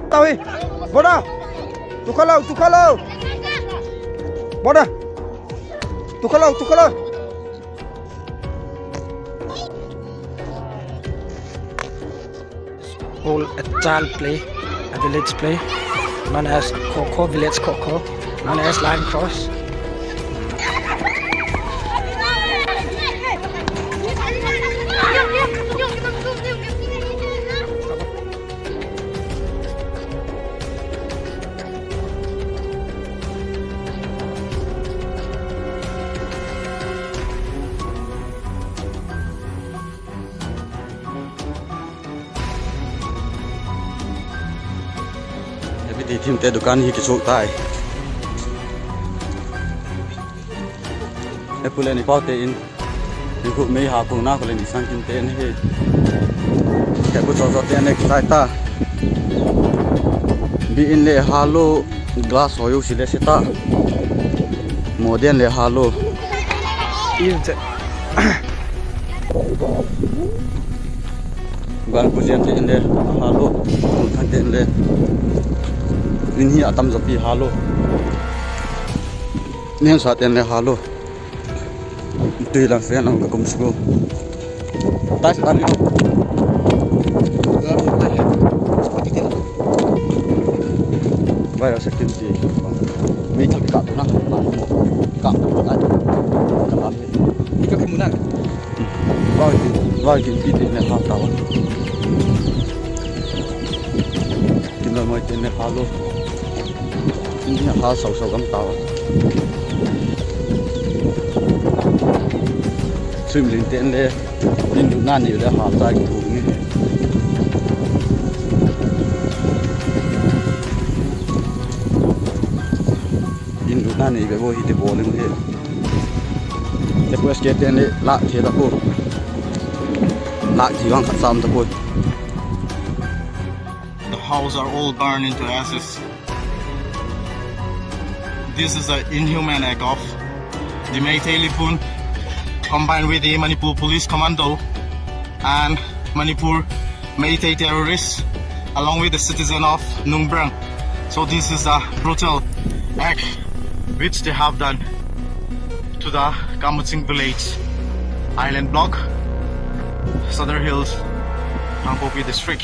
taove. Border. Tukalo. Border. Tukalo. All a child play, a village play, known as Koko, village Koko, known as line cross. Di tim te dukan hi kichuk tai e pule ni paute in ni khu mei ha pung na ko le ni san tin te ne he ke bu cho te ne sai ta bi in le halo glass hoyu sile sita modern le halo Is gan pu jem te in le halo kan te in le in hi atam zapi halo nen sa ten le halo tui lang sen ang kum sku ta sa ni vai ra sekin ti mi thak ka na ka na ka ki munan vai ki pi te ne ha ta wa tin lo moi te ne halo ini hal sau gam tawa swim lin ten le in du na ni le ha ta ki bu ni in du na ni be bo hi te bo le he te po ske ten le la the da ko la ji wang khat sam da ko. The houses are all burned into ashes. This is an inhuman act of the Meilhei combined with the Manipur Police Commando and Manipur Meilhei terrorists along with the citizen of Nungbrang. So this is a brutal act which they have done to the KAMUCHING village island block, Southern Hills, KANGPOKPI district.